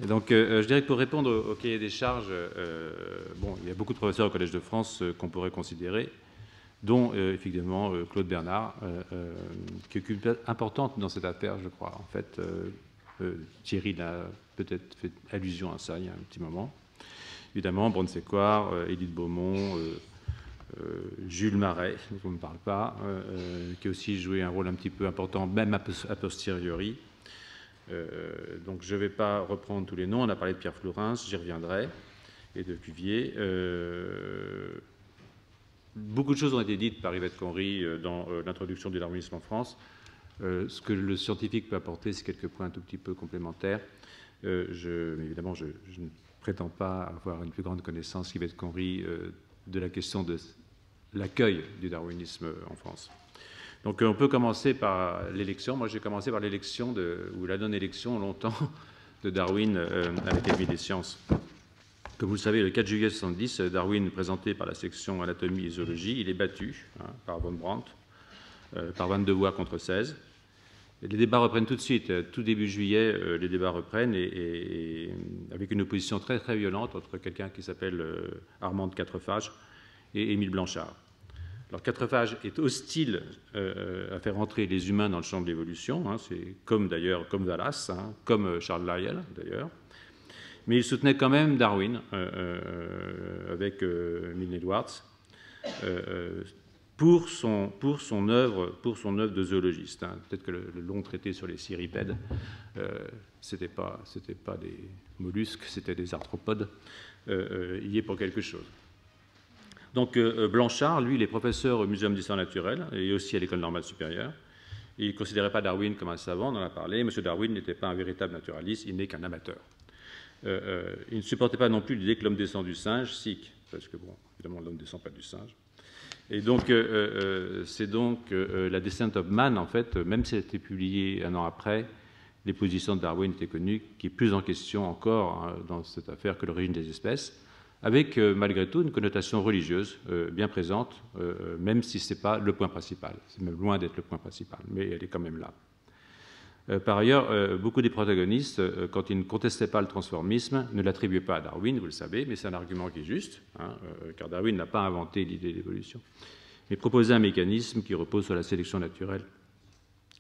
Et donc, je dirais que pour répondre au cahier des charges, bon, il y a beaucoup de professeurs au Collège de France qu'on pourrait considérer, dont effectivement Claude Bernard, qui occupe une place importante dans cette affaire, je crois. En fait, Thierry a peut-être fait allusion à ça il y a un petit moment. Évidemment, Brun-Séquard, Édith Beaumont, Jules Marais, dont on ne parle pas, qui a aussi joué un rôle un petit peu important, même a posteriori. Donc je ne vais pas reprendre tous les noms. On a parlé de Pierre Flourens, j'y reviendrai, et de Cuvier. Beaucoup de choses ont été dites par Yvette Conry dans l'introduction du darwinisme en France. Ce que le scientifique peut apporter, c'est quelques points un tout petit peu complémentaires. Mais évidemment, je ne prétends pas avoir une plus grande connaissance qu'Yvette Conry de la question de l'accueil du darwinisme en France. Donc on peut commencer par l'élection. Moi, j'ai commencé par l'élection, ou la non-élection longtemps, de Darwin à l'Académie des sciences. Comme vous le savez, le 4 juillet 1970, Darwin, présenté par la section anatomie et zoologie, il est battu par von Brandt, par 22 voix contre 16. Et les débats reprennent tout de suite. Tout début juillet, les débats reprennent, et avec une opposition très très violente entre quelqu'un qui s'appelle Armand Quatrefages et Émile Blanchard. Alors Quatrefages est hostile à faire entrer les humains dans le champ de l'évolution, c'est comme d'ailleurs comme Wallace, comme Charles Lyell d'ailleurs, mais il soutenait quand même Darwin avec Milne Edwards pour son œuvre de zoologiste. Peut-être que le long traité sur les cirripèdes, c'était pas des mollusques, c'était des arthropodes. Il y est pour quelque chose. Donc Blanchard, lui, il est professeur au Muséum d'histoire naturelle et aussi à l'École normale supérieure. Il ne considérait pas Darwin comme un savant, on en a parlé. M. Darwin n'était pas un véritable naturaliste, il n'est qu'un amateur. Il ne supportait pas non plus l'idée que l'homme descend du singe, sikh, parce que, bon, évidemment, l'homme ne descend pas du singe. Et donc, c'est donc la Descent of Man, en fait, même si elle a été publiée un an après, les positions de Darwin étaient connues, qui est plus en question encore dans cette affaire que l'origine des espèces, avec malgré tout une connotation religieuse bien présente, même si ce n'est pas le point principal. C'est même loin d'être le point principal, mais elle est quand même là. Par ailleurs, beaucoup des protagonistes, quand ils ne contestaient pas le transformisme, ne l'attribuaient pas à Darwin, vous le savez, mais c'est un argument qui est juste, car Darwin n'a pas inventé l'idée d'évolution, mais proposait un mécanisme qui repose sur la sélection naturelle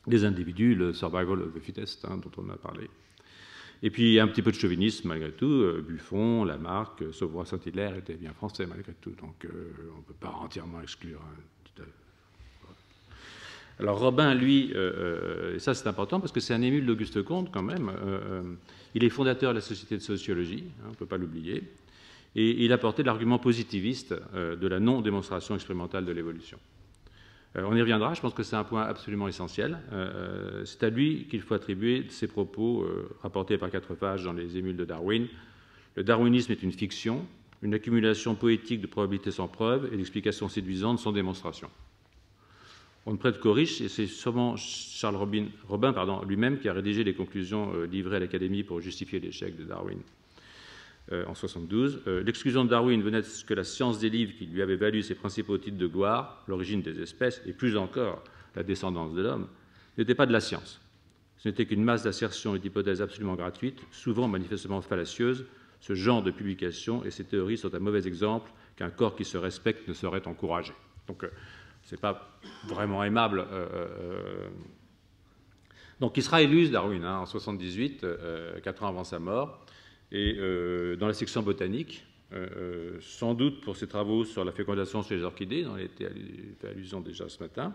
des individus, le survival of the fittest, dont on a parlé. Et puis, un petit peu de chauvinisme, malgré tout. Buffon, Lamarck, Sauveur, Saint-Hilaire étaient bien français, malgré tout. Donc, on ne peut pas entièrement exclure. Alors, Robin, lui, et ça c'est important parce que c'est un émule d'Auguste Comte, quand même. Il est fondateur de la Société de sociologie, on ne peut pas l'oublier. Et il a porté l'argument positiviste de la non-démonstration expérimentale de l'évolution. On y reviendra, je pense que c'est un point absolument essentiel. C'est à lui qu'il faut attribuer ces propos rapportés par Quatrefages dans les émules de Darwin. Le darwinisme est une fiction, une accumulation poétique de probabilités sans preuve et d'explications séduisantes sans démonstration. On ne prête qu'aux riches, et c'est sûrement Charles Robin lui-même qui a rédigé les conclusions livrées à l'Académie pour justifier l'échec de Darwin. En 1972. L'exclusion de Darwin venait de ce que la science des livres qui lui avait valu ses principaux titres de gloire, l'origine des espèces et plus encore la descendance de l'homme, n'était pas de la science. Ce n'était qu'une masse d'assertions et d'hypothèses absolument gratuites, souvent manifestement fallacieuses. Ce genre de publications et ces théories sont un mauvais exemple qu'un corps qui se respecte ne saurait encourager. Donc, ce n'est pas vraiment aimable. Donc, il sera élu, Darwin, en 1978, 4 ans avant sa mort. Et dans la section botanique, sans doute pour ses travaux sur la fécondation chez les orchidées, dont il a été fait allusion déjà ce matin,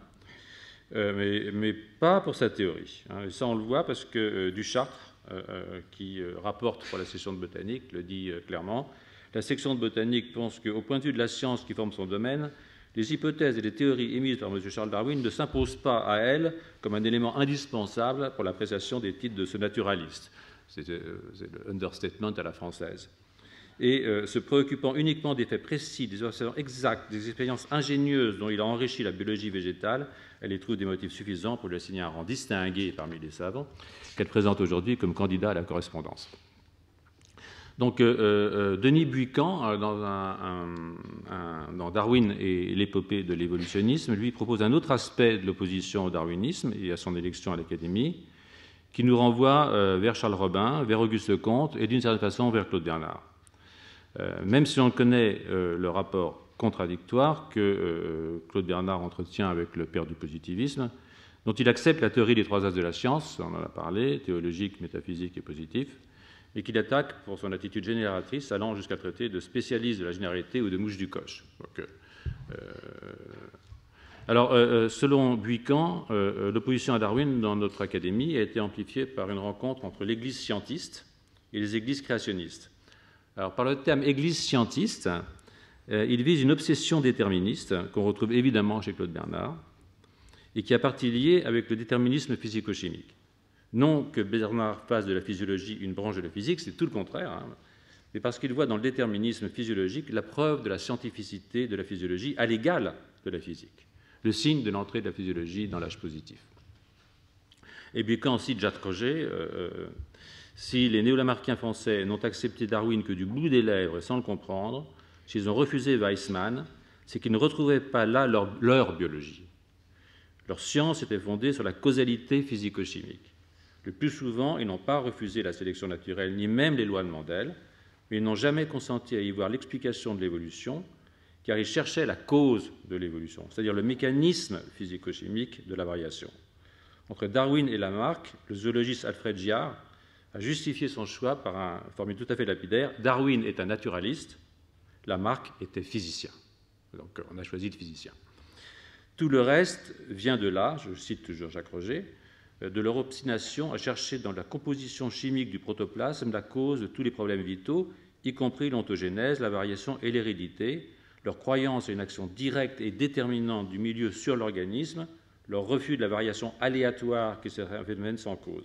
mais pas pour sa théorie. Et ça, on le voit parce que Duchartre, qui rapporte pour la section de botanique, le dit clairement. La section de botanique pense qu'au point de vue de la science qui forme son domaine, les hypothèses et les théories émises par M. Charles Darwin ne s'imposent pas à elle comme un élément indispensable pour l'appréciation des titres de ce naturaliste. C'est le understatement à la française. Et se préoccupant uniquement des faits précis, des observations exactes, des expériences ingénieuses dont il a enrichi la biologie végétale, elle y trouve des motifs suffisants pour lui assigner un rang distingué parmi les savants qu'elle présente aujourd'hui comme candidat à la correspondance. Donc, Denis Buican, dans Darwin et l'épopée de l'évolutionnisme, lui propose un autre aspect de l'opposition au darwinisme et à son élection à l'Académie, qui nous renvoie vers Charles Robin, vers Auguste Comte et d'une certaine façon vers Claude Bernard. Même si on connaît le rapport contradictoire que Claude Bernard entretient avec le père du positivisme, dont il accepte la théorie des trois axes de la science, on en a parlé, théologique, métaphysique et positif, et qu'il attaque pour son attitude génératrice, allant jusqu'à traiter de spécialiste de la généralité ou de mouche du coche. Donc, selon Buican, l'opposition à Darwin dans notre académie a été amplifiée par une rencontre entre l'Église scientiste et les Églises créationnistes. Alors, par le terme Église scientiste, il vise une obsession déterministe qu'on retrouve évidemment chez Claude Bernard et qui a partie liée avec le déterminisme physico-chimique. Non que Bernard fasse de la physiologie une branche de la physique, c'est tout le contraire, hein, mais parce qu'il voit dans le déterminisme physiologique la preuve de la scientificité de la physiologie à l'égal de la physique, le signe de l'entrée de la physiologie dans l'âge positif. Et puis quand cite Jacques Roger, si les néo-lamarckiens français n'ont accepté Darwin que du bout des lèvres et sans le comprendre, s'ils ont refusé Weismann, c'est qu'ils ne retrouvaient pas là leur biologie. Leur science était fondée sur la causalité physico-chimique. Le plus souvent, ils n'ont pas refusé la sélection naturelle, ni même les lois de Mendel, mais ils n'ont jamais consenti à y voir l'explication de l'évolution, car ils cherchaient la cause de l'évolution, c'est-à-dire le mécanisme physico-chimique de la variation. Entre Darwin et Lamarck, le zoologiste Alfred Giard a justifié son choix par une formule tout à fait lapidaire. Darwin est un naturaliste, Lamarck était physicien. Donc on a choisi le physicien. Tout le reste vient de là, je cite toujours Jacques Roger, de leur obstination à chercher dans la composition chimique du protoplasme la cause de tous les problèmes vitaux, y compris l'ontogénèse, la variation et l'hérédité, leur croyance à une action directe et déterminante du milieu sur l'organisme, leur refus de la variation aléatoire qui serait un phénomène sans cause.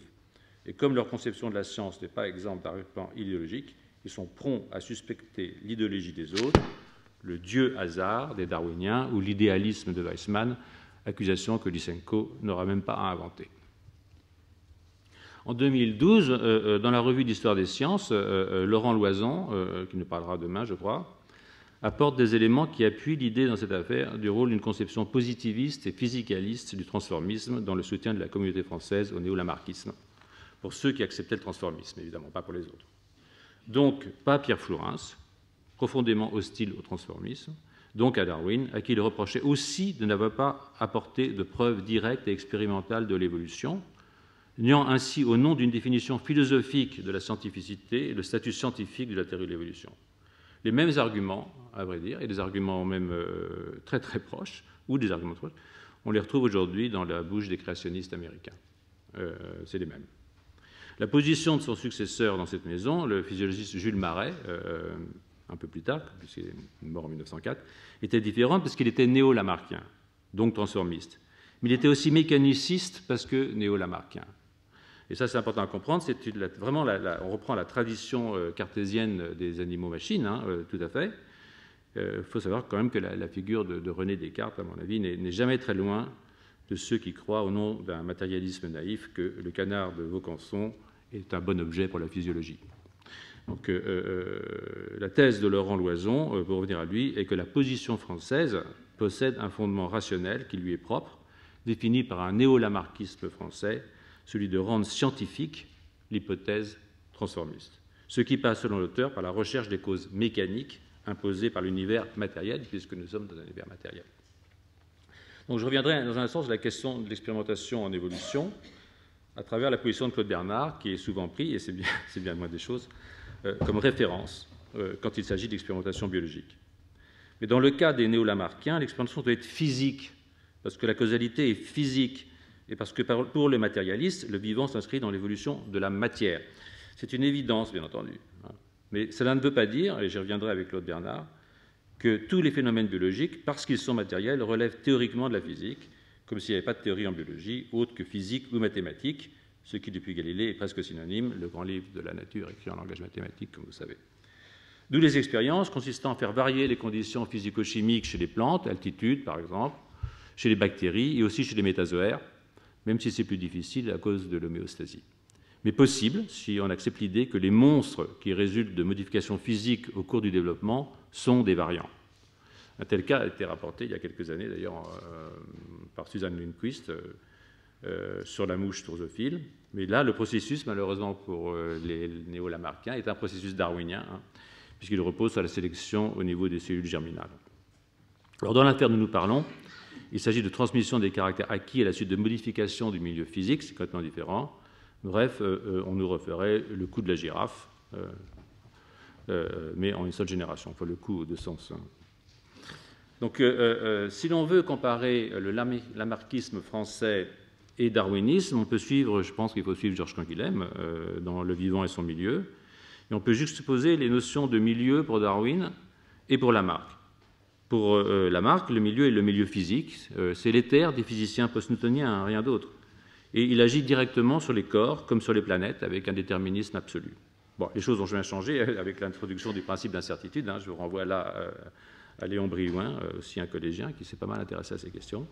Et comme leur conception de la science n'est pas exempte d'arrière-plan idéologique, ils sont prompts à suspecter l'idéologie des autres, le dieu hasard des darwiniens ou l'idéalisme de Weismann, accusation que Lysenko n'aura même pas à inventer. En 2012, dans la revue d'histoire des sciences, Laurent Loison, qui nous parlera demain, je crois, apporte des éléments qui appuient l'idée dans cette affaire du rôle d'une conception positiviste et physicaliste du transformisme dans le soutien de la communauté française au néo-lamarckisme, pour ceux qui acceptaient le transformisme, évidemment, pas pour les autres. Donc, pas Pierre Flourens, profondément hostile au transformisme, donc à Darwin, à qui il reprochait aussi de n'avoir pas apporté de preuves directes et expérimentales de l'évolution, niant ainsi, au nom d'une définition philosophique de la scientificité, le statut scientifique de la théorie de l'évolution. Les mêmes arguments, à vrai dire, et des arguments même très très proches, ou des arguments proches, on les retrouve aujourd'hui dans la bouche des créationnistes américains. C'est les mêmes. La position de son successeur dans cette maison, le physiologiste Jules Marais, un peu plus tard, puisqu'il est mort en 1904, était différente parce qu'il était néo-lamarckien, donc transformiste. Mais il était aussi mécaniciste parce que néo-lamarckien. Et ça, c'est important à comprendre. C'est vraiment, on reprend la tradition cartésienne des animaux-machines, hein, tout à fait. Il faut savoir quand même que la figure de René Descartes, à mon avis, n'est jamais très loin de ceux qui croient, au nom d'un matérialisme naïf, que le canard de Vaucanson est un bon objet pour la physiologie. Donc, la thèse de Laurent Loison, pour revenir à lui, est que la position française possède un fondement rationnel qui lui est propre, défini par un néo-lamarckisme français, celui de rendre scientifique l'hypothèse transformiste. Ce qui passe, selon l'auteur, par la recherche des causes mécaniques imposées par l'univers matériel, puisque nous sommes dans un univers matériel. Donc je reviendrai dans un sens sur la question de l'expérimentation en évolution, à travers la position de Claude Bernard, qui est souvent pris, et c'est bien le moins des choses, comme référence quand il s'agit d'expérimentation biologique. Mais dans le cas des néo-lamarckiens, l'expérimentation doit être physique, parce que la causalité est physique, et parce que pour les matérialistes, le vivant s'inscrit dans l'évolution de la matière. C'est une évidence, bien entendu. Mais cela ne veut pas dire, et j'y reviendrai avec Claude Bernard, que tous les phénomènes biologiques, parce qu'ils sont matériels, relèvent théoriquement de la physique, comme s'il n'y avait pas de théorie en biologie, autre que physique ou mathématique, ce qui, depuis Galilée, est presque synonyme, le grand livre de la nature écrit en langage mathématique, comme vous savez. D'où les expériences consistant à faire varier les conditions physico-chimiques chez les plantes, altitude par exemple, chez les bactéries et aussi chez les métazoaires, même si c'est plus difficile à cause de l'homéostasie. Mais possible si on accepte l'idée que les monstres qui résultent de modifications physiques au cours du développement sont des variants. Un tel cas a été rapporté il y a quelques années, d'ailleurs, par Suzanne Lundquist, sur la mouche drosophile. Mais là, le processus, malheureusement pour les néo-lamarckiens, est un processus darwinien, hein, puisqu'il repose sur la sélection au niveau des cellules germinales. Alors, dans l'affaire dont nous parlons, il s'agit de transmission des caractères acquis à la suite de modifications du milieu physique, c'est complètement différent. Bref, on nous referait le coup de la girafe, mais en une seule génération, enfin le coup de sens. Donc, si l'on veut comparer le lamarckisme français et darwinisme, on peut suivre, je pense qu'il faut suivre Georges Canguilhem dans Le vivant et son milieu, et on peut juxtaposer les notions de milieu pour Darwin et pour Lamarck. Pour Lamarck, le milieu est le milieu physique, c'est l'éther des physiciens post-newtoniens, hein, rien d'autre. Et il agit directement sur les corps comme sur les planètes, avec un déterminisme absolu. Bon, les choses ont jamais changé avec l'introduction du principe d'incertitude. Hein, je vous renvoie là à Léon Brillouin, aussi un collégien qui s'est pas mal intéressé à ces questions.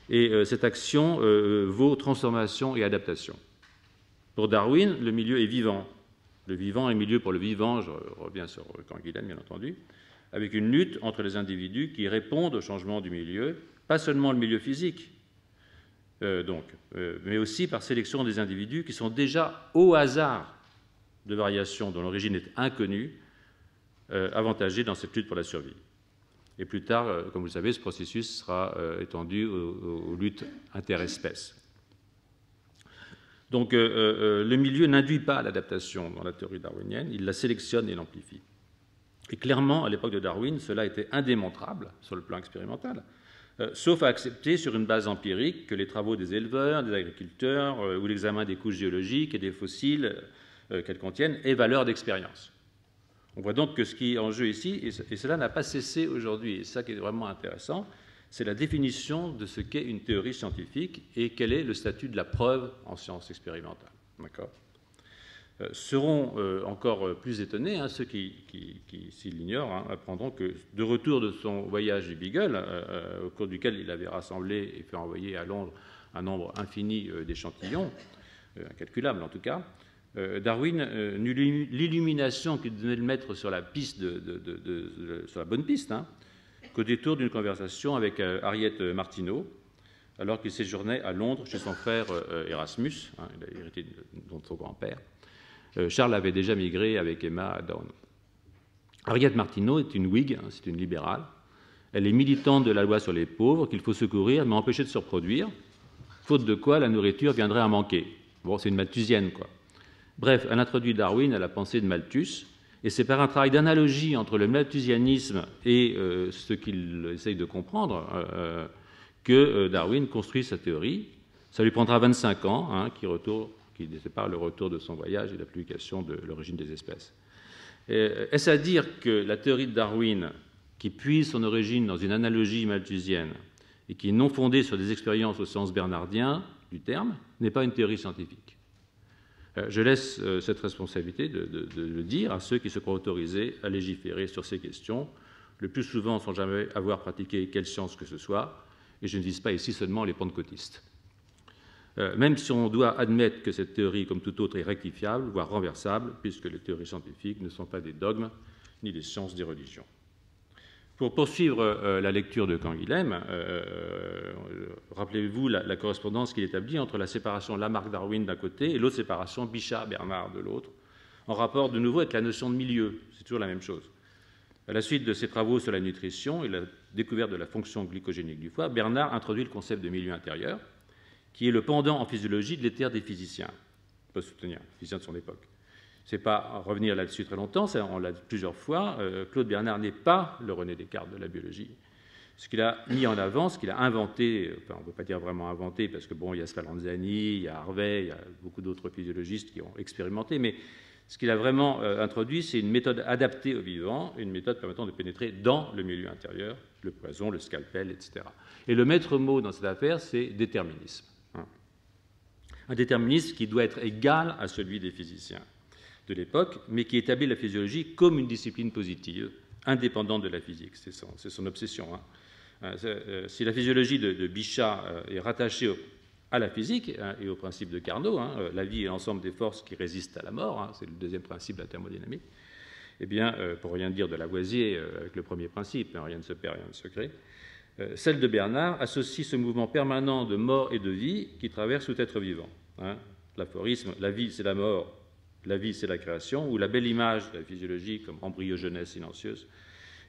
Et cette action vaut transformation et adaptation. Pour Darwin, le milieu est vivant. Le vivant est milieu pour le vivant, je reviens sur Canguilhem, bien entendu, avec une lutte entre les individus qui répondent au changement du milieu, pas seulement le milieu physique, mais aussi par sélection des individus qui sont déjà au hasard de variations dont l'origine est inconnue, avantagés dans cette lutte pour la survie. Et plus tard, comme vous le savez, ce processus sera étendu aux luttes interespèces. Donc, le milieu n'induit pas l'adaptation dans la théorie darwinienne, il la sélectionne et l'amplifie. Et clairement, à l'époque de Darwin, cela était indémontrable sur le plan expérimental, sauf à accepter sur une base empirique que les travaux des éleveurs, des agriculteurs ou l'examen des couches géologiques et des fossiles qu'elles contiennent aient valeur d'expérience. On voit donc que ce qui est en jeu ici, et cela n'a pas cessé aujourd'hui, et ça qui est vraiment intéressant, c'est la définition de ce qu'est une théorie scientifique et quel est le statut de la preuve en sciences expérimentales. D'accord ? Seront encore plus étonnés, hein, ceux qui s'ils l'ignorent, hein, apprendront que de retour de son voyage du Beagle, au cours duquel il avait rassemblé et fait envoyer à Londres un nombre infini d'échantillons, incalculable en tout cas, Darwin n'eut l'illumination qu'il devait le mettre sur la piste sur la bonne piste, hein, qu'au détour d'une conversation avec Harriet Martineau, alors qu'il séjournait à Londres chez son frère Erasmus, hein, il a hérité de son grand-père. Charles avait déjà migré avec Emma à Down. Harriet Martineau est une Whig, hein, c'est une libérale. Elle est militante de la loi sur les pauvres qu'il faut secourir mais empêcher de se reproduire, faute de quoi la nourriture viendrait à manquer. Bon, c'est une malthusienne, quoi. Bref, elle introduit Darwin à la pensée de Malthus, et c'est par un travail d'analogie entre le malthusianisme et ce qu'il essaye de comprendre que Darwin construit sa théorie. Ça lui prendra 25 ans, hein, qui sépare le retour de son voyage et la publication de l'origine des espèces. Est-ce à dire que la théorie de Darwin, qui puise son origine dans une analogie malthusienne et qui est non fondée sur des expériences au sens bernardien du terme, n'est pas une théorie scientifique? Je laisse cette responsabilité de le dire à ceux qui se croient autorisés à légiférer sur ces questions, le plus souvent sans jamais avoir pratiqué quelle science que ce soit, et je ne vise pas ici seulement les pentecôtistes. Même si on doit admettre que cette théorie, comme toute autre, est rectifiable, voire renversable, puisque les théories scientifiques ne sont pas des dogmes ni des sciences des religions. Pour poursuivre la lecture de Canguilhem, rappelez-vous la correspondance qu'il établit entre la séparation Lamarck-Darwin d'un côté et l'autre séparation Bichat-Bernard de l'autre, en rapport de nouveau avec la notion de milieu. C'est toujours la même chose. À la suite de ses travaux sur la nutrition et la découverte de la fonction glycogénique du foie, Bernard introduit le concept de milieu intérieur, qui est le pendant en physiologie de l'éther des physiciens, post-newtoniens, physiciens de son époque. Ce n'est pas revenir là-dessus très longtemps, on l'a dit plusieurs fois, Claude Bernard n'est pas le René Descartes de la biologie. Ce qu'il a mis en avant, ce qu'il a inventé, enfin, on ne peut pas dire vraiment inventé, parce que bon, il y a Spallanzani, il y a Harvey, il y a beaucoup d'autres physiologistes qui ont expérimenté, mais ce qu'il a vraiment introduit, c'est une méthode adaptée au vivant, une méthode permettant de pénétrer dans le milieu intérieur, le poison, le scalpel, etc. Et le maître mot dans cette affaire, c'est déterminisme. Un déterminisme qui doit être égal à celui des physiciens de l'époque, mais qui établit la physiologie comme une discipline positive, indépendante de la physique. C'est son obsession. Hein. Si la physiologie de Bichat est rattachée à la physique et au principe de Carnot, hein, la vie est l'ensemble des forces qui résistent à la mort, hein, c'est le deuxième principe de la thermodynamique, eh bien, pour rien dire de Lavoisier avec le premier principe, hein, rien ne se perd, rien ne se crée, Celle de Bernard associe ce mouvement permanent de mort et de vie qui traverse tout être vivant. L'aphorisme « la vie c'est la mort, la vie c'est la création » ou la belle image de la physiologie comme embryogenèse silencieuse.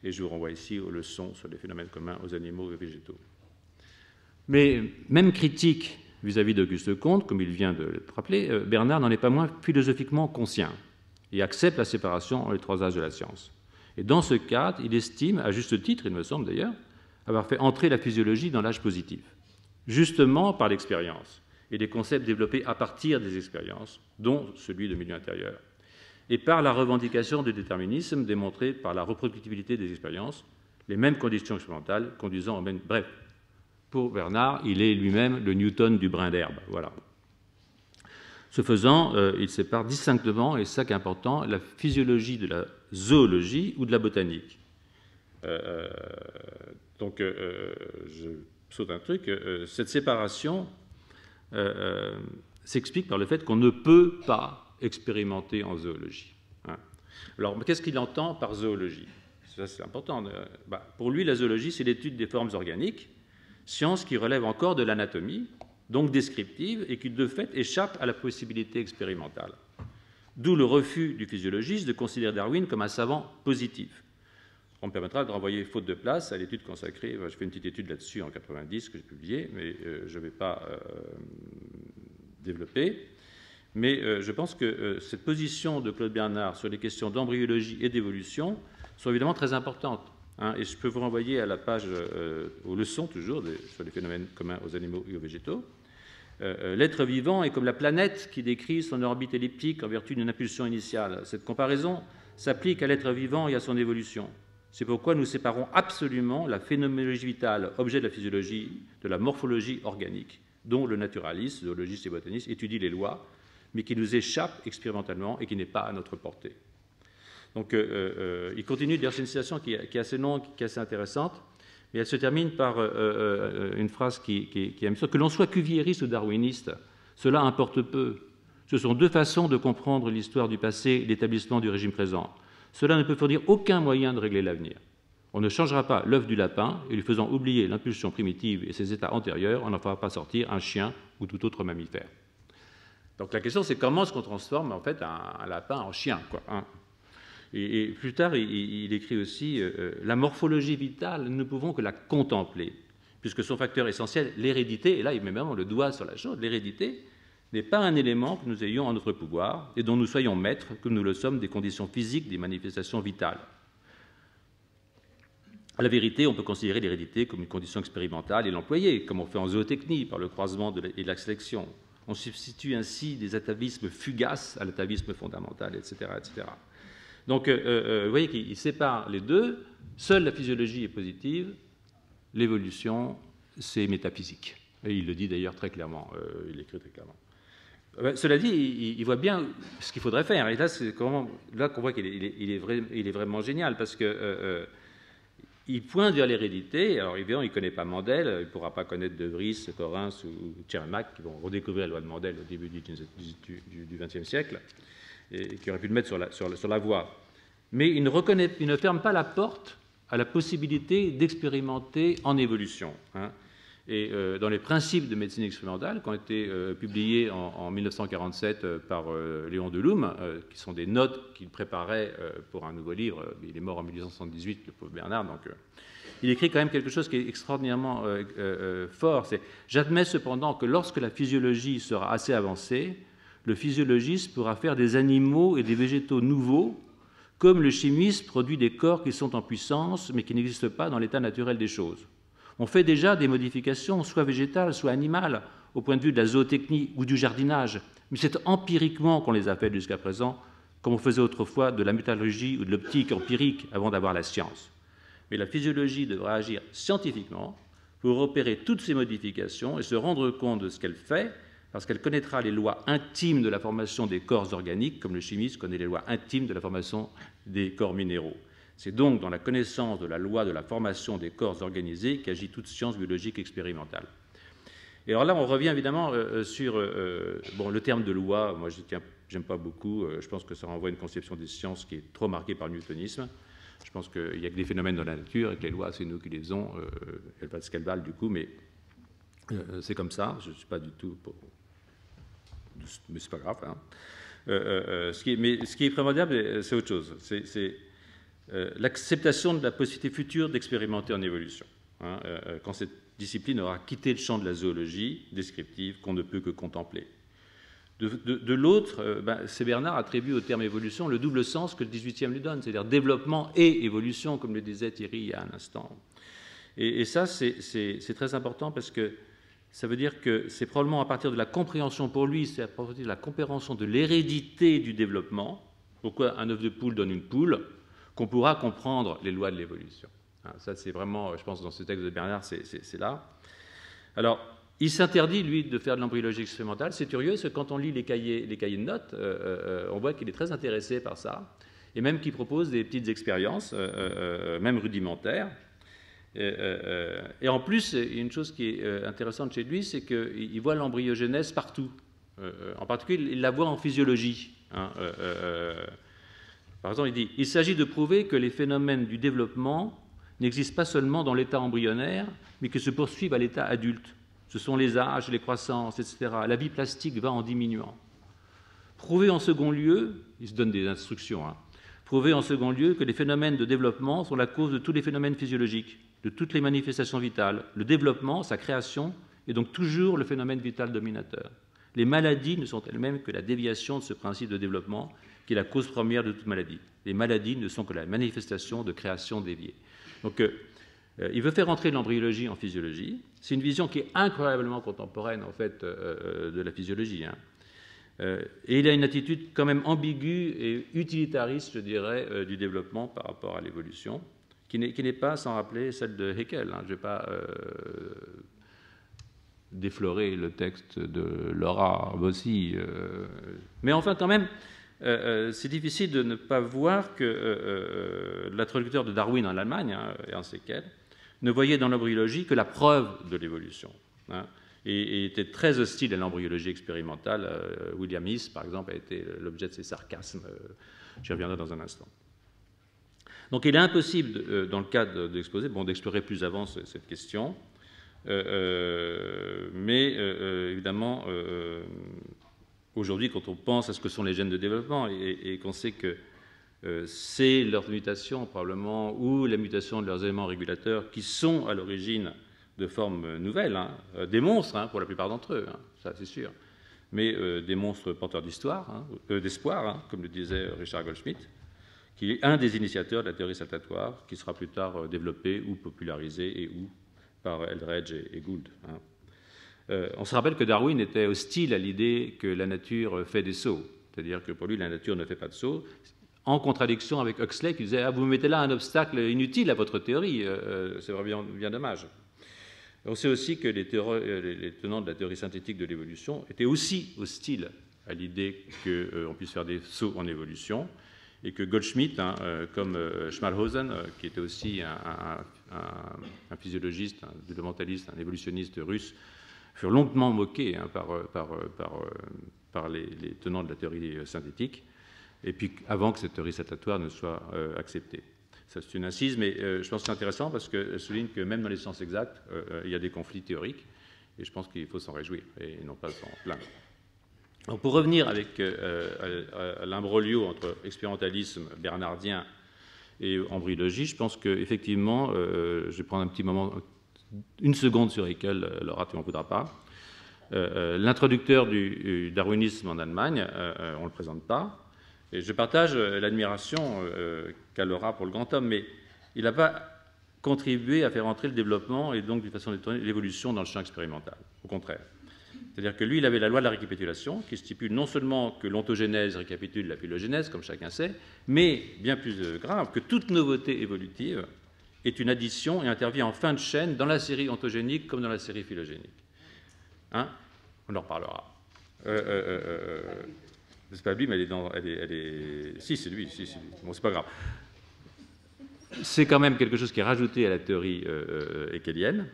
Et je vous renvoie ici aux leçons sur les phénomènes communs aux animaux et végétaux. Mais même critique vis-à-vis d'Auguste Comte, comme il vient de le rappeler, Bernard n'en est pas moins philosophiquement conscient et accepte la séparation entre les trois âges de la science. Et dans ce cadre, il estime, à juste titre, il me semble d'ailleurs, avoir fait entrer la physiologie dans l'âge positif, justement par l'expérience et les concepts développés à partir des expériences, dont celui de milieu intérieur, et par la revendication du déterminisme démontré par la reproductibilité des expériences, les mêmes conditions expérimentales conduisant au même... Bref, pour Bernard, il est lui-même le Newton du brin d'herbe. Voilà. Ce faisant, il sépare distinctement, et c'est ça qui est important, la physiologie de la zoologie ou de la botanique. Donc, je saute un truc. Cette séparation s'explique par le fait qu'on ne peut pas expérimenter en zoologie. Alors, qu'est-ce qu'il entend par zoologie? Ça, c'est important. Pour lui, la zoologie, c'est l'étude des formes organiques, science qui relève encore de l'anatomie, donc descriptive, et qui, de fait, échappe à la possibilité expérimentale. D'où le refus du physiologiste de considérer Darwin comme un savant positif. On me permettra de renvoyer faute de place à l'étude consacrée. Je fais une petite étude là-dessus en 90 que j'ai publiée, mais je ne vais pas développer. Mais je pense que cette position de Claude Bernard sur les questions d'embryologie et d'évolution sont évidemment très importantes. Et je peux vous renvoyer à la page aux leçons, toujours, sur les phénomènes communs aux animaux et aux végétaux. L'être vivant est comme la planète qui décrit son orbite elliptique en vertu d'une impulsion initiale. Cette comparaison s'applique à l'être vivant et à son évolution. C'est pourquoi nous séparons absolument la phénoménologie vitale, objet de la physiologie, de la morphologie organique, dont le naturaliste, zoologiste et botaniste étudie les lois, mais qui nous échappe expérimentalement et qui n'est pas à notre portée. Donc, il continue, d'ailleurs, c'est une citation qui est assez longue, qui est assez intéressante, mais elle se termine par une phrase qui est amusante. Que l'on soit cuviériste ou darwiniste, cela importe peu. Ce sont deux façons de comprendre l'histoire du passé et l'établissement du régime présent. Cela ne peut fournir aucun moyen de régler l'avenir. On ne changera pas l'œuf du lapin et lui faisant oublier l'impulsion primitive et ses états antérieurs, on n'en fera pas sortir un chien ou tout autre mammifère. Donc la question, c'est comment est-ce qu'on transforme en fait un lapin en chien, quoi, hein. Et plus tard, il écrit aussi la morphologie vitale, nous ne pouvons que la contempler, puisque son facteur essentiel, l'hérédité, et là il met même le doigt sur la chose, l'hérédité n'est pas un élément que nous ayons en notre pouvoir et dont nous soyons maîtres, comme nous le sommes des conditions physiques des manifestations vitales. À la vérité, on peut considérer l'hérédité comme une condition expérimentale et l'employer, comme on fait en zootechnie, par le croisement et la sélection. On substitue ainsi des atavismes fugaces à l'atavisme fondamental, etc., etc. Donc, vous voyez qu'il sépare les deux. Seule la physiologie est positive, l'évolution, c'est métaphysique. Et il le dit d'ailleurs très clairement, il l'écrit très clairement. Cela dit, il voit bien ce qu'il faudrait faire. Et là, c'est là qu'on voit qu'il est vraiment génial, parce que il pointe vers l'hérédité. Alors, évidemment, il ne connaît pas Mendel, il ne pourra pas connaître De Vries, Correns ou Tchermak, qui vont redécouvrir la loi de Mendel au début du XXe siècle, et qui aurait pu le mettre sur la voie. Mais il ne ferme pas la porte à la possibilité d'expérimenter en évolution. Et dans les principes de médecine expérimentale, qui ont été publiés en 1947 par Léon Deloum, qui sont des notes qu'il préparait pour un nouveau livre, il est mort en 1878, le pauvre Bernard, donc il écrit quand même quelque chose qui est extraordinairement fort. C'est « J'admets cependant que lorsque la physiologie sera assez avancée, le physiologiste pourra faire des animaux et des végétaux nouveaux, comme le chimiste produit des corps qui sont en puissance, mais qui n'existent pas dans l'état naturel des choses. On fait déjà des modifications, soit végétales, soit animales, au point de vue de la zootechnie ou du jardinage, mais c'est empiriquement qu'on les a faites jusqu'à présent, comme on faisait autrefois de la métallurgie ou de l'optique empirique avant d'avoir la science. Mais la physiologie devra agir scientifiquement pour opérer toutes ces modifications et se rendre compte de ce qu'elle fait, parce qu'elle connaîtra les lois intimes de la formation des corps organiques, comme le chimiste connaît les lois intimes de la formation des corps minéraux. C'est donc dans la connaissance de la loi de la formation des corps organisés qu'agit toute science biologique expérimentale. Et alors là, on revient évidemment sur le terme de loi. Moi, j'aime pas beaucoup. Je pense que ça renvoie à une conception des sciences qui est trop marquée par le newtonisme. Je pense qu'il n'y a que des phénomènes dans la nature et que les lois, c'est nous qui les ont. Elles valent ce qu'elles valent, du coup, mais c'est comme ça. Je ne suis pas du tout pour... Mais c'est pas grave. Hein. Ce qui est primordial, c'est autre chose. C'est l'acceptation de la possibilité future d'expérimenter en évolution. Hein, quand cette discipline aura quitté le champ de la zoologie descriptive qu'on ne peut que contempler. De l'autre, c'est Bernard attribue au terme évolution le double sens que le XVIIIe lui donne, c'est-à-dire développement et évolution, comme le disait Thierry il y a un instant. Et ça, c'est très important parce que ça veut dire que c'est probablement à partir de la compréhension pour lui, c'est à partir de la compréhension de l'hérédité du développement, pourquoi un œuf de poule donne une poule, qu'on pourra comprendre les lois de l'évolution. Ça, c'est vraiment, je pense, dans ce texte de Bernard, c'est là. Alors, il s'interdit, lui, de faire de l'embryologie expérimentale. C'est curieux, parce que quand on lit les cahiers de notes, on voit qu'il est très intéressé par ça, et même qu'il propose des petites expériences, même rudimentaires. Et en plus, une chose qui est intéressante chez lui, c'est qu'il voit l'embryogenèse partout. En particulier, il la voit en physiologie. Hein, par exemple, il dit « Il s'agit de prouver que les phénomènes du développement n'existent pas seulement dans l'état embryonnaire, mais que se poursuivent à l'état adulte. Ce sont les âges, les croissances, etc. La vie plastique va en diminuant. Prouver en second lieu, il se donne des instructions, hein, prouver en second lieu que les phénomènes de développement sont la cause de tous les phénomènes physiologiques, de toutes les manifestations vitales. Le développement, sa création, est donc toujours le phénomène vital dominateur. Les maladies ne sont elles-mêmes que la déviation de ce principe de développement qui est la cause première de toute maladie. Les maladies ne sont que la manifestation de création déviée. » Donc, il veut faire entrer l'embryologie en physiologie. C'est une vision qui est incroyablement contemporaine, en fait, de la physiologie. Hein. Et il a une attitude quand même ambiguë et utilitariste, je dirais, du développement par rapport à l'évolution, qui n'est pas, sans rappeler, celle de Haeckel. Hein. Je ne vais pas déflorer le texte de Laura Bossi. Mais enfin, quand même, c'est difficile de ne pas voir que l'introducteur de Darwin en Allemagne, hein, Ernst Haeckel, ne voyait dans l'embryologie que la preuve de l'évolution. Hein, et était très hostile à l'embryologie expérimentale. William Hiss, par exemple, a été l'objet de ses sarcasmes. J'y reviendrai dans un instant. Donc il est impossible, dans le cadre de l'exposé, d'explorer plus avant cette question. Mais évidemment, aujourd'hui, quand on pense à ce que sont les gènes de développement et qu'on sait que c'est leur mutation probablement ou la mutation de leurs éléments régulateurs qui sont à l'origine de formes nouvelles, hein, des monstres hein, pour la plupart d'entre eux, hein, ça c'est sûr, mais des monstres porteurs d'histoire, hein, d'espoir, hein, comme le disait Richard Goldschmidt, qui est un des initiateurs de la théorie saltatoire, qui sera plus tard développée ou popularisée et ou par Eldredge et Gould. Hein. On se rappelle que Darwin était hostile à l'idée que la nature fait des sauts, c'est-à-dire que pour lui la nature ne fait pas de sauts, en contradiction avec Huxley qui disait « Ah, vous mettez là un obstacle inutile à votre théorie, c'est vraiment bien dommage ». On sait aussi que les tenants de la théorie synthétique de l'évolution étaient aussi hostiles à l'idée qu'on puisse faire des sauts en évolution, et que Goldschmidt, hein, comme Schmalhausen, qui était aussi un physiologiste, un développementaliste, un évolutionniste russe, furent longuement moqués hein, par les tenants de la théorie synthétique, et puis avant que cette théorie saltatoire ne soit acceptée. Ça, c'est une incise, mais je pense que c'est intéressant parce qu'elle souligne que même dans les sciences exactes, il y a des conflits théoriques, et je pense qu'il faut s'en réjouir, et non pas s'en plaindre. Donc, pour revenir à l'imbroglio entre expérimentalisme bernardien et embryologie, je pense qu'effectivement, je vais prendre un petit moment, une seconde sur Haeckel, Laura, tu n'en voudras pas. L'introducteur du darwinisme en Allemagne, on ne le présente pas. Et je partage l'admiration qu'a Laura pour le grand homme, mais il n'a pas contribué à faire entrer le développement et donc d'une façon détournée l'évolution dans le champ expérimental. Au contraire. C'est-à-dire que lui, il avait la loi de la récapitulation qui stipule non seulement que l'ontogénèse récapitule la phylogénèse, comme chacun sait, mais, bien plus grave, que toute nouveauté évolutive est une addition et intervient en fin de chaîne dans la série ontogénique comme dans la série phylogénique. Hein? On en reparlera. C'est pas lui, mais elle est... Si, c'est lui. Bon, c'est pas grave. C'est quand même quelque chose qui est rajouté à la théorie haeckelienne.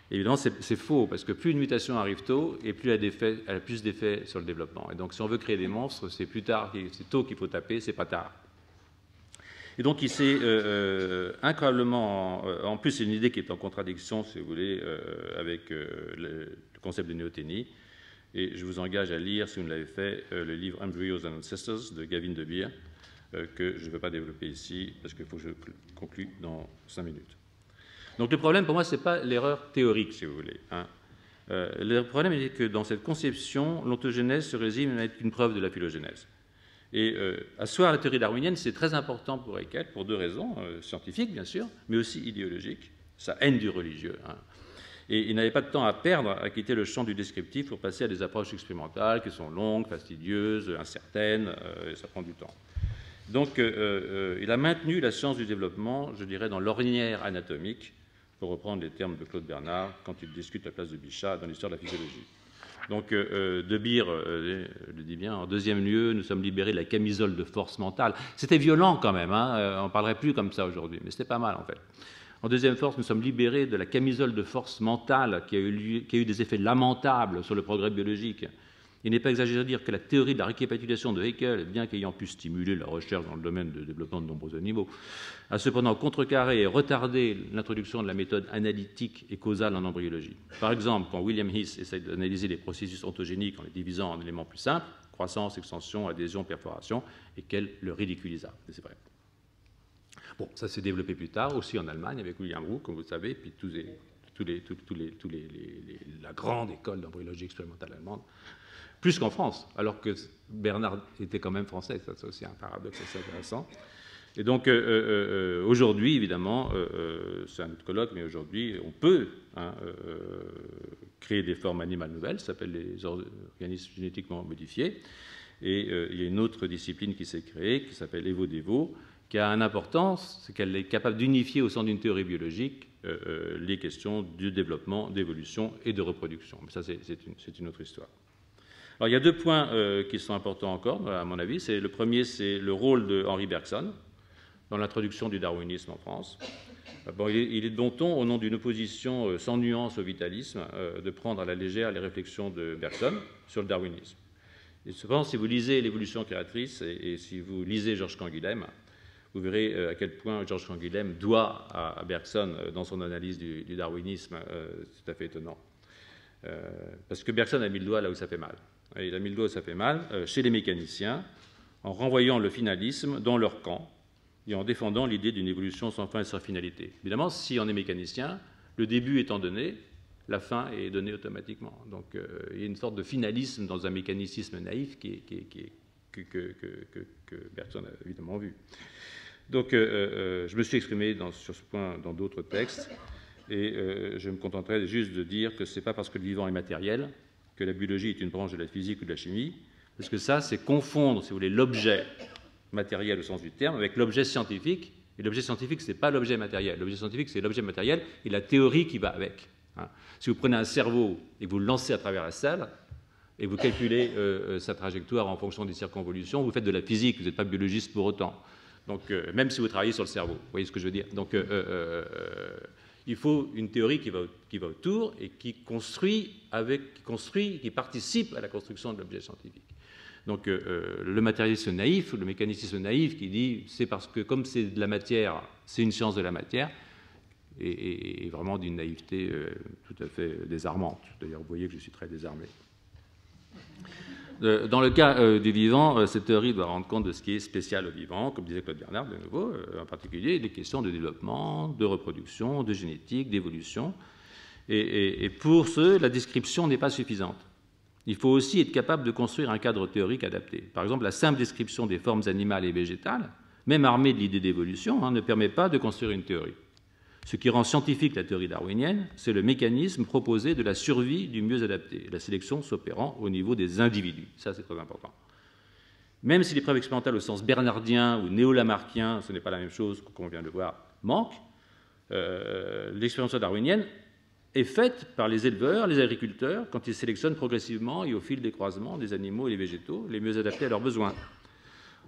Évidemment, c'est faux, parce que plus une mutation arrive tôt, et plus elle a plus d'effets sur le développement. Et donc, si on veut créer des monstres, c'est tôt qu'il faut taper, c'est pas tard. Et donc il s'est incroyablement... en plus, c'est une idée qui est en contradiction, si vous voulez, avec le concept de néothénie. Et je vous engage à lire, si vous ne l'avez fait, le livre Embryos and Ancestors de Gavin De Beer, que je ne vais pas développer ici, parce qu'il faut que je conclue dans 5 minutes. Donc le problème, pour moi, ce n'est pas l'erreur théorique, si vous voulez. Hein. Le problème est que dans cette conception, l'ontogénèse se résume à être une preuve de la phylogénèse. Et asseoir la théorie darwinienne, c'est très important pour Haeckel, pour 2 raisons, scientifiques, bien sûr, mais aussi idéologiques, sa haine du religieux. Hein. Et il n'avait pas de temps à perdre à quitter le champ du descriptif pour passer à des approches expérimentales qui sont longues, fastidieuses, incertaines, et ça prend du temps. Donc, il a maintenu la science du développement, je dirais, dans l'ornière anatomique, pour reprendre les termes de Claude Bernard, quand il discute la place de Bichat dans l'histoire de la physiologie. Donc, De Beer le dit bien, en deuxième lieu, nous sommes libérés de la camisole de force mentale. C'était violent quand même, hein, on ne parlerait plus comme ça aujourd'hui, mais c'était pas mal en fait. En deuxième force, nous sommes libérés de la camisole de force mentale qui a eu des effets lamentables sur le progrès biologique. Il n'est pas exagéré de dire que la théorie de la récapitulation de Haeckel, bien qu'ayant pu stimuler la recherche dans le domaine de développement de nombreux animaux, a cependant contrecarré et retardé l'introduction de la méthode analytique et causale en embryologie. Par exemple, quand William Heath essaie d'analyser les processus ontogéniques en les divisant en éléments plus simples, croissance, extension, adhésion, perforation, Haeckel le ridiculisa. C'est vrai. Bon, ça s'est développé plus tard, aussi en Allemagne, avec William Roux, comme vous le savez, puis la grande école d'embryologie expérimentale allemande, plus qu'en France, alors que Bernard était quand même français. Ça, c'est aussi un paradoxe assez intéressant. Et donc, aujourd'hui, évidemment, c'est un autre colloque, mais aujourd'hui, on peut créer des formes animales nouvelles, ça s'appelle les organismes génétiquement modifiés. Et il y a une autre discipline qui s'est créée, qui s'appelle EvoDevo, qui a une importance, c'est qu'elle est capable d'unifier au sein d'une théorie biologique les questions du développement, d'évolution et de reproduction. Mais ça, c'est une autre histoire. Alors, il y a 2 points qui sont importants encore, à mon avis. Le premier, c'est le rôle de Henri Bergson dans l'introduction du darwinisme en France. Bon, il est de bon ton, au nom d'une opposition sans nuance au vitalisme, de prendre à la légère les réflexions de Bergson sur le darwinisme. Et cependant, si vous lisez L'évolution créatrice et si vous lisez Georges Canguilhem, vous verrez à quel point Georges Canguilhem doit à Bergson dans son analyse du darwinisme. C'est tout à fait étonnant. Parce que Bergson a mis le doigt là où ça fait mal. Et il a mis le doigt où ça fait mal chez les mécaniciens, en renvoyant le finalisme dans leur camp et en défendant l'idée d'une évolution sans fin et sans finalité. Évidemment, si on est mécanicien, le début étant donné, la fin est donnée automatiquement. Donc il y a une sorte de finalisme dans un mécanicisme naïf que Bergson a évidemment vu. Donc je me suis exprimé sur ce point dans d'autres textes, et je me contenterai juste de dire que ce n'est pas parce que le vivant est matériel que la biologie est une branche de la physique ou de la chimie, parce que ça, c'est confondre, si vous voulez, l'objet matériel au sens du terme avec l'objet scientifique, et l'objet scientifique, ce n'est pas l'objet matériel. L'objet scientifique, c'est l'objet matériel et la théorie qui va avec. Hein. Si vous prenez un cerveau et que vous le lancez à travers la salle, et vous calculez sa trajectoire en fonction des circonvolutions, vous faites de la physique, vous n'êtes pas biologiste pour autant. Donc, même si vous travaillez sur le cerveau, vous voyez ce que je veux dire. Donc, il faut une théorie qui va autour et qui participe à la construction de l'objet scientifique. Donc, le matérialisme naïf, ou le mécanicisme naïf, qui dit c'est parce que comme c'est de la matière, c'est une science de la matière, et vraiment d'une naïveté tout à fait désarmante. D'ailleurs, vous voyez que je suis très désarmé. Dans le cas du vivant, cette théorie doit rendre compte de ce qui est spécial au vivant, comme disait Claude Bernard, de nouveau, en particulier des questions de développement, de reproduction, de génétique, d'évolution. Et pour ce, la description n'est pas suffisante. Il faut aussi être capable de construire un cadre théorique adapté. Par exemple, la simple description des formes animales et végétales, même armée de l'idée d'évolution, ne permet pas de construire une théorie. Ce qui rend scientifique la théorie darwinienne, c'est le mécanisme proposé de la survie du mieux adapté, la sélection s'opérant au niveau des individus. Ça, c'est très important. Même si les preuves expérimentales au sens bernardien ou néo-lamarckien, ce n'est pas la même chose qu'on vient de voir, manquent, l'expérience darwinienne est faite par les éleveurs, les agriculteurs, quand ils sélectionnent progressivement et au fil des croisements des animaux et des végétaux les mieux adaptés à leurs besoins.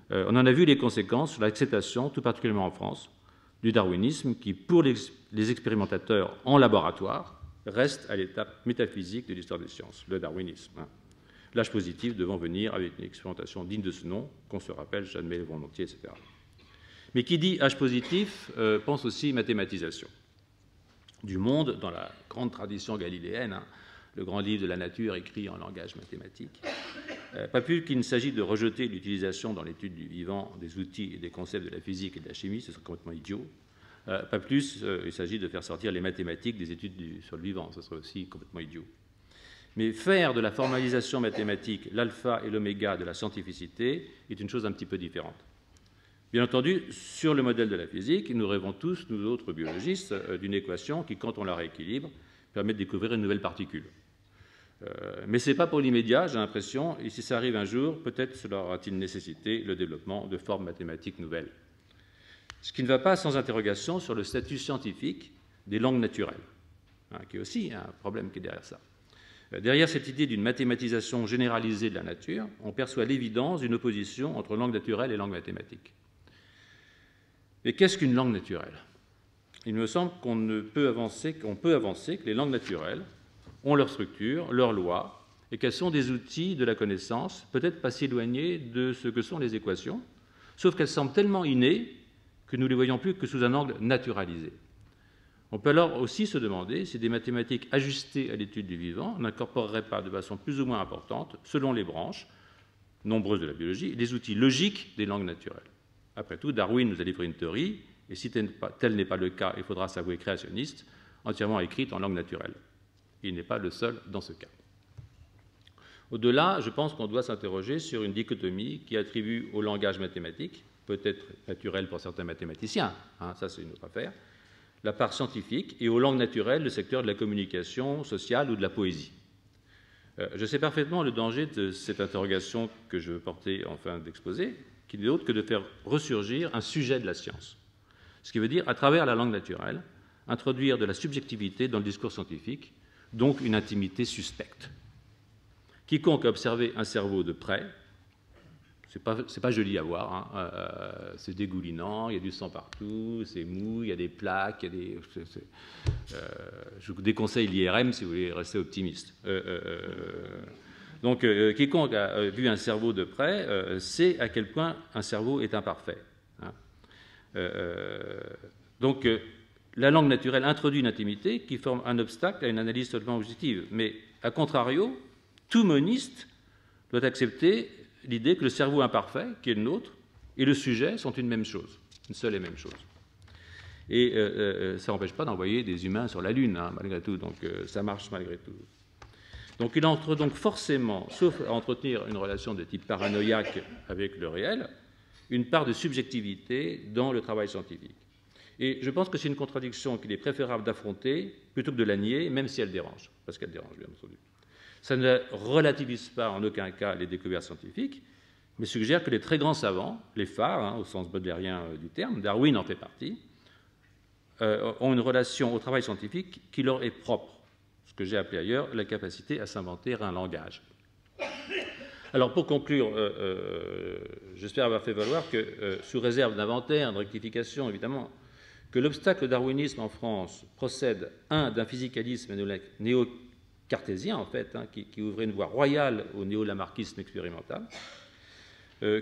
On en a vu les conséquences sur l'acceptation, tout particulièrement en France, du darwinisme qui, pour les expérimentateurs en laboratoire, reste à l'étape métaphysique de l'histoire des sciences, le darwinisme. L'âge positif devant venir avec une expérimentation digne de ce nom, qu'on se rappelle, j'admets volontiers, etc. Mais qui dit H positif pense aussi mathématisation du monde dans la grande tradition galiléenne, hein, le grand livre de la nature écrit en langage mathématique. Pas plus qu'il ne s'agit de rejeter l'utilisation dans l'étude du vivant des outils et des concepts de la physique et de la chimie, ce serait complètement idiot. Pas plus, il s'agit de faire sortir les mathématiques des études sur le vivant, ce serait aussi complètement idiot. Mais faire de la formalisation mathématique l'alpha et l'oméga de la scientificité est une chose un petit peu différente. Bien entendu, sur le modèle de la physique, nous rêvons tous, nous autres biologistes, d'une équation qui, quand on la rééquilibre, permet de découvrir une nouvelle particule. Mais ce n'est pas pour l'immédiat, j'ai l'impression, et si ça arrive un jour, peut-être cela aura-t-il nécessité le développement de formes mathématiques nouvelles. Ce qui ne va pas sans interrogation sur le statut scientifique des langues naturelles, hein, qui est aussi un problème qui est derrière ça. Derrière cette idée d'une mathématisation généralisée de la nature, on perçoit l'évidence d'une opposition entre langue naturelle et langue mathématique. Mais qu'est-ce qu'une langue naturelle? Il me semble qu'on peut avancer que les langues naturelles ont leur structure, leurs lois, et qu'elles sont des outils de la connaissance, peut-être pas si éloignés de ce que sont les équations, sauf qu'elles semblent tellement innées que nous ne les voyons plus que sous un angle naturalisé. On peut alors aussi se demander si des mathématiques ajustées à l'étude du vivant n'incorporeraient pas de façon plus ou moins importante, selon les branches nombreuses de la biologie, les outils logiques des langues naturelles. Après tout, Darwin nous a livré une théorie, et si tel n'est pas le cas, il faudra s'avouer créationniste, entièrement écrite en langue naturelle. Il n'est pas le seul dans ce cas. Au-delà, je pense qu'on doit s'interroger sur une dichotomie qui attribue au langage mathématique, peut-être naturel pour certains mathématiciens, hein, ça c'est une autre affaire, la part scientifique, et aux langues naturelles le secteur de la communication sociale ou de la poésie. Je sais parfaitement le danger de cette interrogation que je veux porter en fin d'exposé, qui n'est autre que de faire ressurgir un sujet de la science. Ce qui veut dire, à travers la langue naturelle, introduire de la subjectivité dans le discours scientifique, donc une intimité suspecte. Quiconque a observé un cerveau de près, c'est pas joli à voir, hein, c'est dégoulinant, il y a du sang partout, c'est mou, il y a des plaques, il y a je vous déconseille l'IRM si vous voulez rester optimiste. Donc, quiconque a vu un cerveau de près sait à quel point un cerveau est imparfait. Hein. Donc, la langue naturelle introduit une intimité qui forme un obstacle à une analyse totalement objective. Mais, à contrario, tout moniste doit accepter l'idée que le cerveau imparfait, qui est le nôtre, et le sujet sont une même chose, une seule et même chose. Et ça n'empêche pas d'envoyer des humains sur la Lune, hein, malgré tout, donc ça marche malgré tout. Donc il entre donc forcément, sauf à entretenir une relation de type paranoïaque avec le réel, une part de subjectivité dans le travail scientifique. Et je pense que c'est une contradiction qu'il est préférable d'affronter plutôt que de la nier, même si elle dérange, parce qu'elle dérange, bien entendu. Ça ne relativise pas en aucun cas les découvertes scientifiques, mais suggère que les très grands savants, les phares, hein, au sens baudelairien du terme, Darwin en fait partie, ont une relation au travail scientifique qui leur est propre, ce que j'ai appelé ailleurs la capacité à s'inventer un langage. Alors pour conclure, j'espère avoir fait valoir que, sous réserve d'inventaire, de rectification évidemment, que l'obstacle au darwinisme en France procède, d'un physicalisme néo-cartésien, en fait, hein, qui ouvrait une voie royale au néo-lamarckisme expérimental.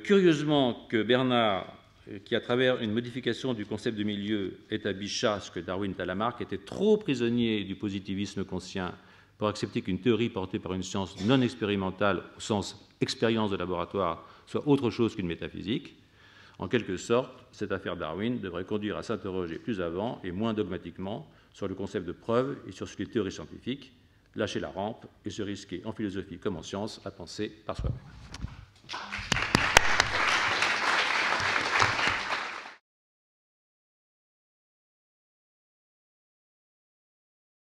Curieusement que Bernard, qui à travers une modification du concept de milieu établit ce que Darwin et Lamarck, était trop prisonnier du positivisme conscient pour accepter qu'une théorie portée par une science non expérimentale, au sens expérience de laboratoire, soit autre chose qu'une métaphysique. En quelque sorte, cette affaire Darwin devrait conduire à s'interroger plus avant et moins dogmatiquement sur le concept de preuve et sur les théories scientifiques, lâcher la rampe et se risquer en philosophie comme en science à penser par soi-même.